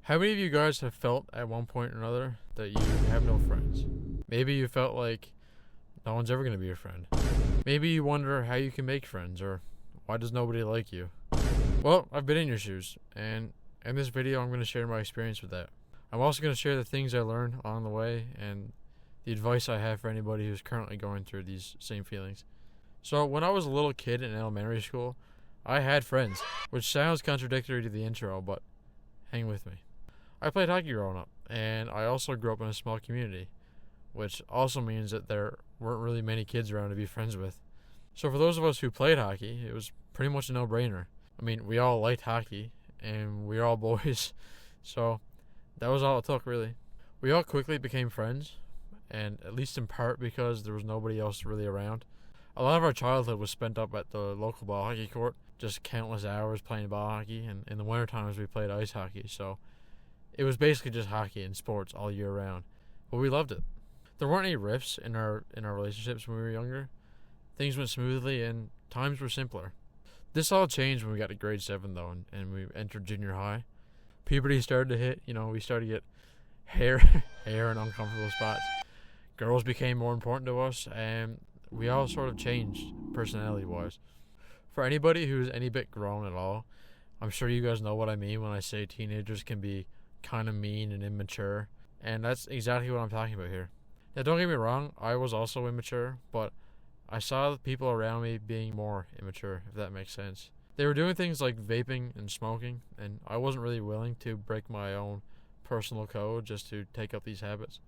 How many of you guys have felt at one point or another that you have no friends? Maybe you felt like no one's ever going to be your friend. Maybe you wonder how you can make friends or why does nobody like you? Well, I've been in your shoes, and in this video I'm going to share my experience with that. I'm also going to share the things I learned along the way and the advice I have for anybody who's currently going through these same feelings. So, when I was a little kid in elementary school, I had friends, which sounds contradictory to the intro, but hang with me. I played hockey growing up, and I also grew up in a small community, which also means that there weren't really many kids around to be friends with. So for those of us who played hockey, it was pretty much a no-brainer. I mean, we all liked hockey, and we were all boys, so that was all it took, really. We all quickly became friends, and at least in part because there was nobody else really around. A lot of our childhood was spent up at the local ball hockey court, just countless hours playing ball hockey, and in the winter times we played ice hockey, so it was basically just hockey and sports all year round. But we loved it. There weren't any rifts in our relationships when we were younger. Things went smoothly and times were simpler. This all changed when we got to grade 7 though, and we entered junior high. Puberty started to hit, we started to get hair hair in uncomfortable spots. Girls became more important to us, and we all sort of changed personality wise. For anybody who's any bit grown at all, I'm sure you guys know what I mean when I say teenagers can be kind of mean and immature, and that's exactly what I'm talking about here. Now, don't get me wrong, I was also immature, but I saw the people around me being more immature, if that makes sense. They were doing things like vaping and smoking, and I wasn't really willing to break my own personal code just to take up these habits.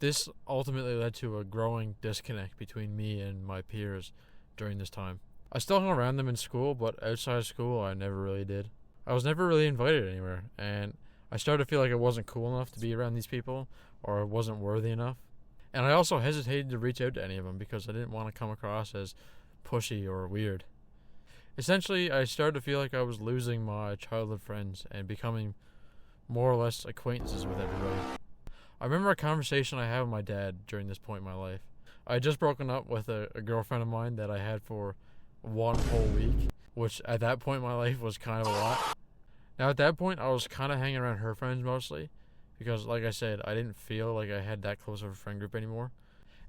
This ultimately led to a growing disconnect between me and my peers during this time. I still hung around them in school, but outside of school I never really did. I was never really invited anywhere, and I started to feel like I wasn't cool enough to be around these people, or I wasn't worthy enough. And I also hesitated to reach out to any of them because I didn't want to come across as pushy or weird. Essentially, I started to feel like I was losing my childhood friends and becoming more or less acquaintances with everybody. I remember a conversation I had with my dad during this point in my life. I had just broken up with a girlfriend of mine that I had for one whole week, which at that point in my life was kind of a lot. Now at that point I was kind of hanging around her friends mostly because, like I said, I didn't feel like I had that close of a friend group anymore.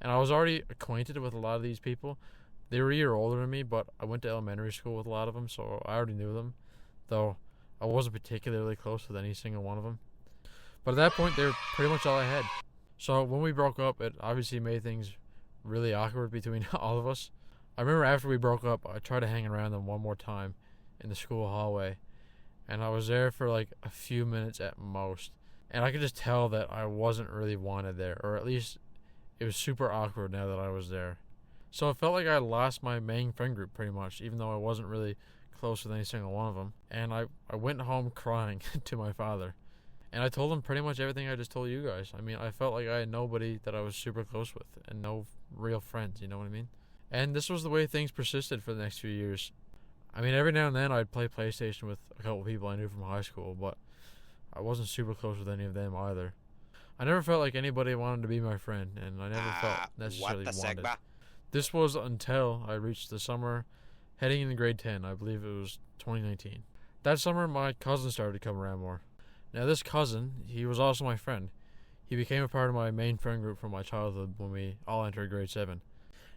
And I was already acquainted with a lot of these people. They were a year older than me, but I went to elementary school with a lot of them, so I already knew them, though I wasn't particularly close with any single one of them. But at that point, they were pretty much all I had. So when we broke up, it obviously made things really awkward between all of us. I remember after we broke up, I tried to hang around them one more time in the school hallway, and I was there for like a few minutes at most, and I could just tell that I wasn't really wanted there, or at least it was super awkward now that I was there. So it felt like I lost my main friend group pretty much, even though I wasn't really close with any single one of them. And I went home crying to my father, and I told him pretty much everything I just told you guys. I mean, I felt like I had nobody that I was super close with and no real friends, you know what I mean? And this was the way things persisted for the next few years. I mean, every now and then I'd play PlayStation with a couple people I knew from high school, but I wasn't super close with any of them either. I never felt like anybody wanted to be my friend, and I never felt necessarily wanted. This was until I reached the summer heading into grade 10. I believe it was 2019. That summer, my cousin started to come around more. Now, this cousin, he was also my friend. He became a part of my main friend group from my childhood when we all entered grade 7.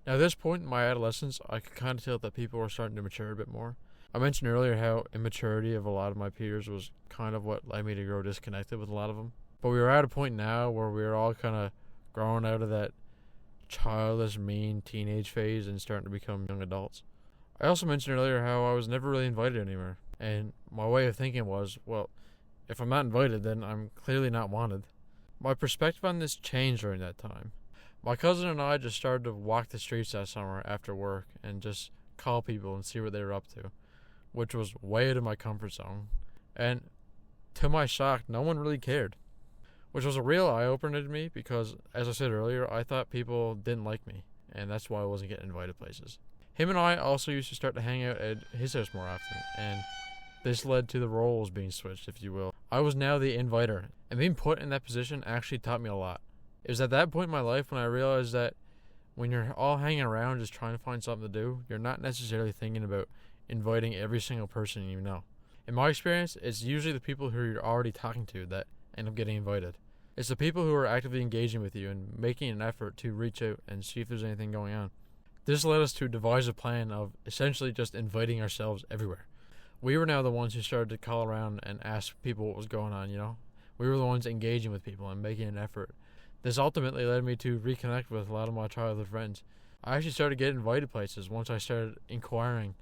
Now, at this point in my adolescence, I could kind of tell that people were starting to mature a bit more. I mentioned earlier how immaturity of a lot of my peers was kind of what led me to grow disconnected with a lot of them. But we were at a point now where we were all kind of growing out of that childish, mean teenage phase and starting to become young adults. I also mentioned earlier how I was never really invited anywhere. And my way of thinking was, well, if I'm not invited, then I'm clearly not wanted. My perspective on this changed during that time. My cousin and I just started to walk the streets that summer after work and just call people and see what they were up to, which was way out of my comfort zone. And to my shock, no one really cared, which was a real eye-opener to me because, as I said earlier, I thought people didn't like me, and that's why I wasn't getting invited places. Him and I also used to start to hang out at his house more often, and this led to the roles being switched, if you will. I was now the inviter, and being put in that position actually taught me a lot. It was at that point in my life when I realized that when you're all hanging around just trying to find something to do, you're not necessarily thinking about inviting every single person you know. In my experience, it's usually the people who you're already talking to that end up getting invited. It's the people who are actively engaging with you and making an effort to reach out and see if there's anything going on. This led us to devise a plan of essentially just inviting ourselves everywhere. We were now the ones who started to call around and ask people what was going on, We were the ones engaging with people and making an effort. This ultimately led me to reconnect with a lot of my childhood friends. I actually started getting invited places once I started inquiring.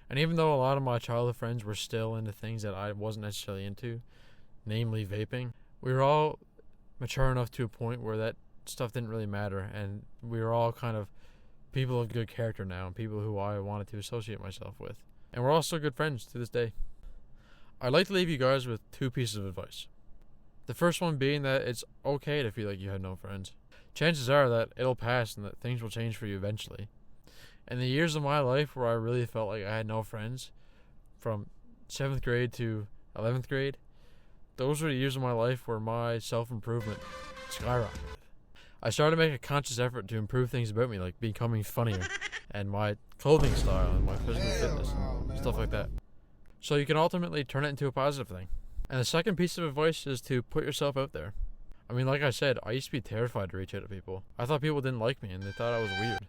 And even though a lot of my childhood friends were still into things that I wasn't necessarily into, namely vaping, we were all mature enough to a point where that stuff didn't really matter, and we were all kind of people of good character now and people who I wanted to associate myself with. And we're all still good friends to this day. I'd like to leave you guys with 2 pieces of advice. The first one being that it's okay to feel like you had no friends. Chances are that it'll pass and that things will change for you eventually. In the years of my life where I really felt like I had no friends, from 7th grade to 11th grade, those were the years of my life where my self-improvement skyrocketed. I started to make a conscious effort to improve things about me, like becoming funnier, and my clothing style, and my physical fitness, and stuff like that. So you can ultimately turn it into a positive thing. And the second piece of advice is to put yourself out there. I mean, like I said, I used to be terrified to reach out to people. I thought people didn't like me, and they thought I was weird.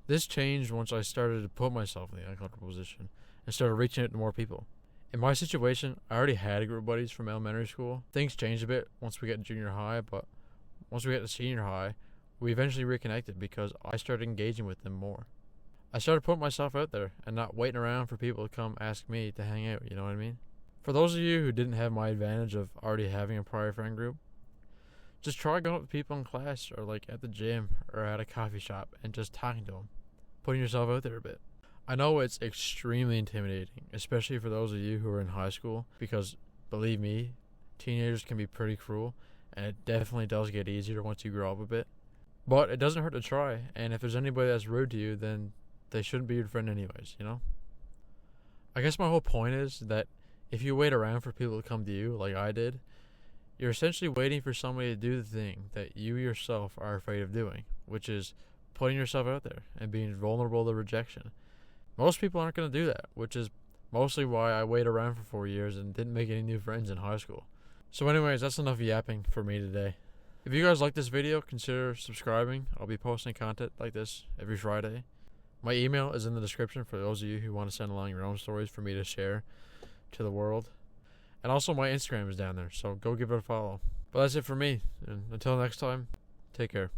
This changed once I started to put myself in the uncomfortable position and started reaching out to more people. In my situation, I already had a group of buddies from elementary school. Things changed a bit once we got to junior high, but once we got to senior high, we eventually reconnected because I started engaging with them more. I started putting myself out there and not waiting around for people to come ask me to hang out, you know what I mean? For those of you who didn't have my advantage of already having a prior friend group, just try going up to people in class or like at the gym or at a coffee shop and just talking to them, putting yourself out there a bit. I know it's extremely intimidating, especially for those of you who are in high school, because believe me, teenagers can be pretty cruel, and it definitely does get easier once you grow up a bit. But it doesn't hurt to try, and if there's anybody that's rude to you, then they shouldn't be your friend anyways, I guess my whole point is that if you wait around for people to come to you, like I did, you're essentially waiting for somebody to do the thing that you yourself are afraid of doing, which is putting yourself out there and being vulnerable to rejection. Most people aren't going to do that, which is mostly why I waited around for 4 years and didn't make any new friends in high school. So anyways, that's enough yapping for me today. If you guys like this video, consider subscribing. I'll be posting content like this every Friday. My email is in the description for those of you who want to send along your own stories for me to share to the world. And also my Instagram is down there, so go give it a follow. But that's it for me, and until next time, take care.